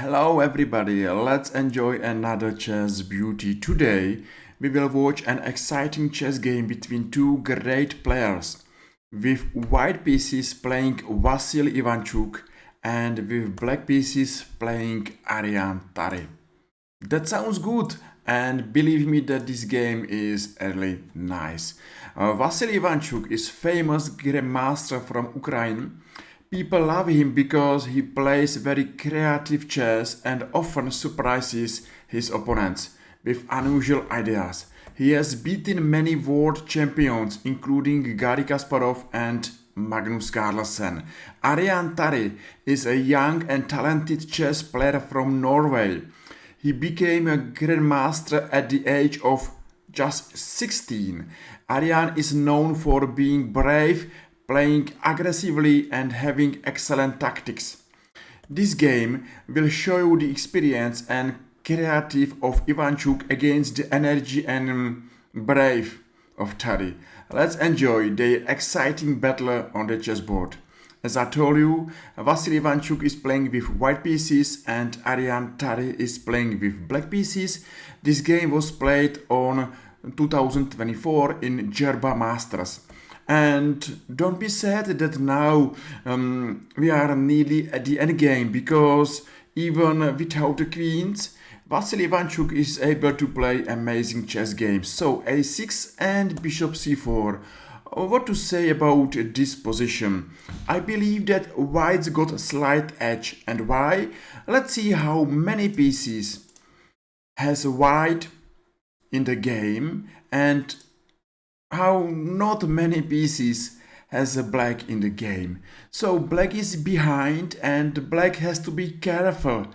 Hello everybody, let's enjoy another chess beauty. Today we will watch an exciting chess game between two great players, with white pieces playing Vasil Ivanchuk and with black pieces playing Tari. That sounds good, and believe me that this game is really nice. Vasil Ivanchuk is famous grandmaster from Ukraine. People love him because he plays very creative chess and often surprises his opponents with unusual ideas. He has beaten many world champions including Garry Kasparov and Magnus Carlsen. Tari is a young and talented chess player from Norway. He became a grandmaster at the age of just 16. Arian is known for being brave, playing aggressively and having excellent tactics. This game will show you the experience and creative of Ivanchuk against the energy and brave of Tari. Let's enjoy the exciting battle on the chessboard. As I told you, Vasil Ivanchuk is playing with white pieces and Tari is playing with black pieces. This game was played on 2024 in Jerba Masters. And don't be sad that now we are nearly at the end game, because even without the queens, Vasil Ivanchuk is able to play amazing chess games. So a6 and bishop c4. What to say about this position? I believe that white's got a slight edge. And why? Let's see how many pieces has white in the game and how not many pieces has a black in the game. So black is behind and black has to be careful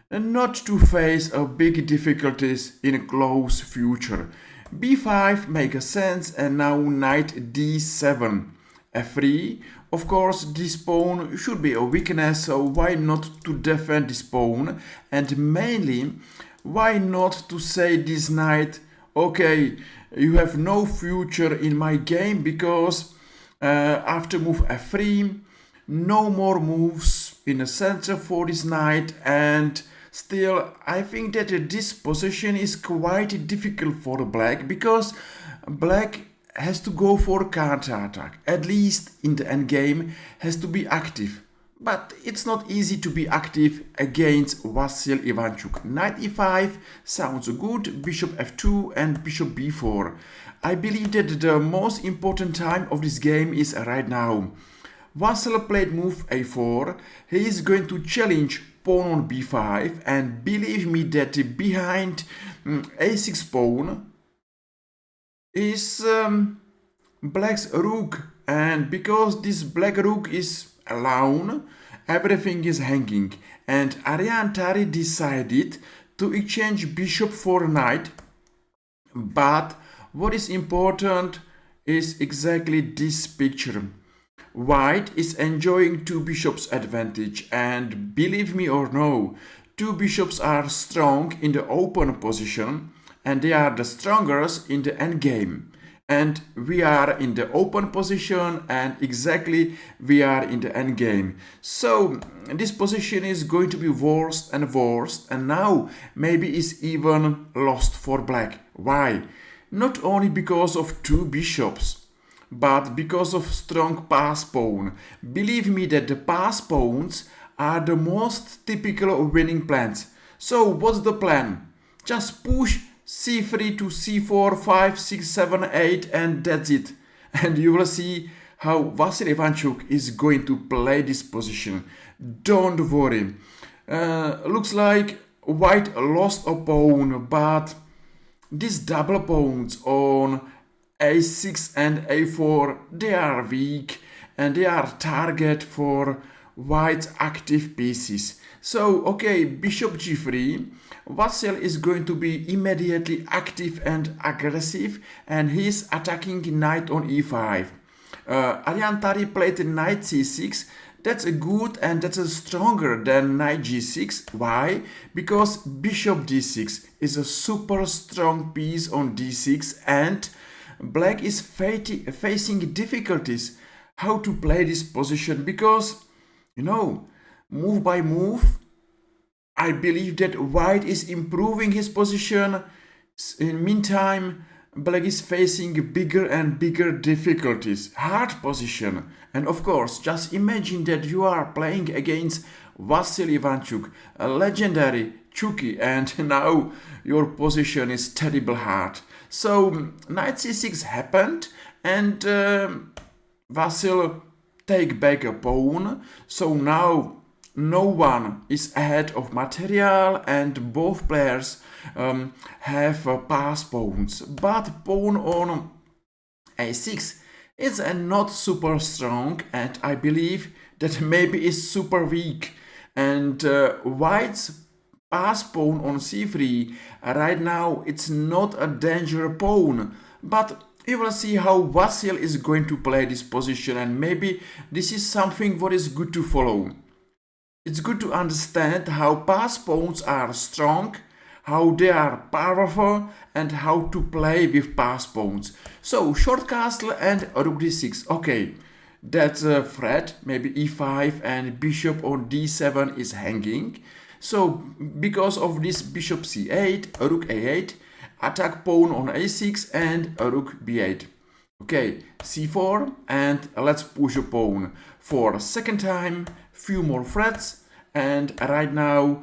not to face a big difficulties in a close future. b5 makes sense, and now knight d7. f3, of course this pawn should be a weakness, so why not to defend this pawn, and mainly why not to say this knight, okay, you have no future in my game, because after move f3 no more moves in the center for this knight, and still I think that this position is quite difficult for black, because black has to go for counter-attack, at least in the endgame has to be active. But it's not easy to be active against Vasil Ivanchuk. Knight e5 sounds good, bishop f2 and bishop b4. I believe that the most important time of this game is right now. Vasil played move a4, he is going to challenge pawn on b5, and believe me that behind a6 pawn is black's rook, and because this black rook is alone, everything is hanging, and Tari decided to exchange bishop for knight. But what is important is exactly this picture. White is enjoying two bishops advantage, and believe me or no, two bishops are strong in the open position and they are the strongest in the endgame. And we are in the open position and exactly we are in the endgame. So this position is going to be worse and worse, and now maybe it's even lost for black. Why? Not only because of two bishops, but because of strong pass pawn. Believe me that the pass pawns are the most typical winning plans. So what's the plan? Just push c3 to c4, 5, 6, 7, 8, and that's it. And you will see how Vasil Ivanchuk is going to play this position. Don't worry. Looks like white lost a pawn, but these double pawns on a6 and a4, they are weak and they are target for white's active pieces. So okay, bishop g3, Vasil is going to be immediately active and aggressive, and he's attacking knight on e5. Tari played knight c6. That's a good and that's a stronger than knight g6. Why? Because bishop d6 is a super strong piece on d6, and black is facing difficulties how to play this position, because move by move I believe that white is improving his position. In meantime, black is facing bigger and bigger difficulties, hard position. And of course, just imagine that you are playing against Vasily Ivanchuk, a legendary Chuki, and now your position is terrible hard. So knight c6 happened, and Vasil take back a pawn. So now no one is ahead of material, and both players have pass pawns. But pawn on a6 is not super strong, and I believe that maybe is super weak. And white's pass pawn on c3 right now, it's not a danger pawn, but you will see how Vasil is going to play this position, and maybe this is something what is good to follow. It's good to understand how pass pawns are strong, how they are powerful, and how to play with pass pawns. So short castle and rook d6. Okay, that's a threat. Maybe e5 and bishop on d7 is hanging. So because of this bishop c8, rook a8, attack pawn on a6 and rook b8. Okay, c4, and let's push a pawn for second time, few more threats, and right now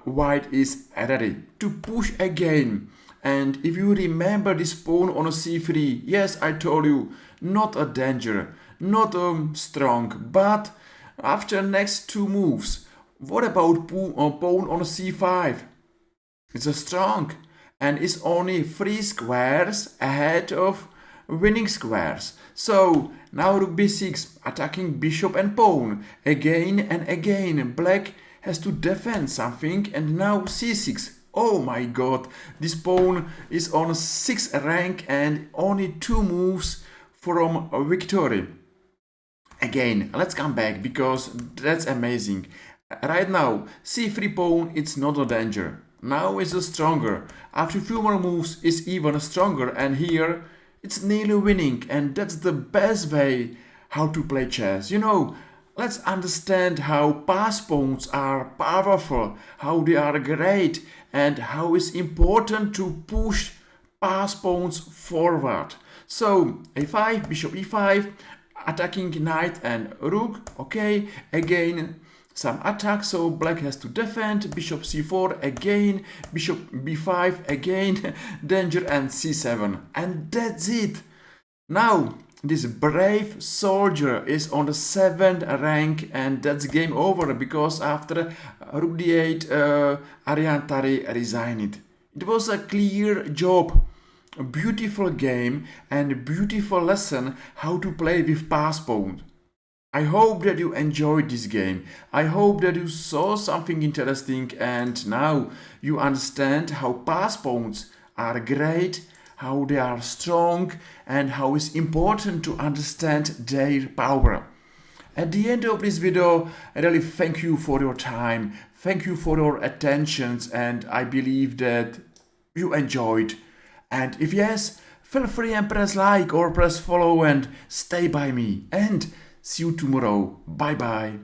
white is ready to push again. And if you remember this pawn on a c3, yes, I told you, not a danger, not strong, but after next two moves, what about pawn on c5? It's a strong, and it's only 3 squares ahead of winning squares. So now rook b6, attacking bishop and pawn. Again and again, black has to defend something, and now c6. Oh my god, this pawn is on 6th rank and only 2 moves from a victory. Again, let's come back because that's amazing. Right now, c3 pawn, it's not a danger. Now it's stronger. After few more moves, it's even stronger, and here it's nearly winning, and that's the best way how to play chess. You know, let's understand how pass pawns are powerful, how they are great, and how it's important to push pass pawns forward. So a5, bishop e5, attacking knight and rook. Okay, again some attack, so black has to defend. Bishop c4 again, bishop b5 again, danger, and c7, and that's it. Now this brave soldier is on the 7th rank, and that's game over, because after rook d8 Tari resigned. It was a clear job, a beautiful game, and a beautiful lesson how to play with pass pawn. I hope that you enjoyed this game. I hope that you saw something interesting, and now you understand how pass pawns are great, how they are strong, and how it's important to understand their power. At the end of this video, I really thank you for your time, thank you for your attentions, and I believe that you enjoyed. And if yes, feel free and press like or press follow and stay by me. And see you tomorrow. Bye bye.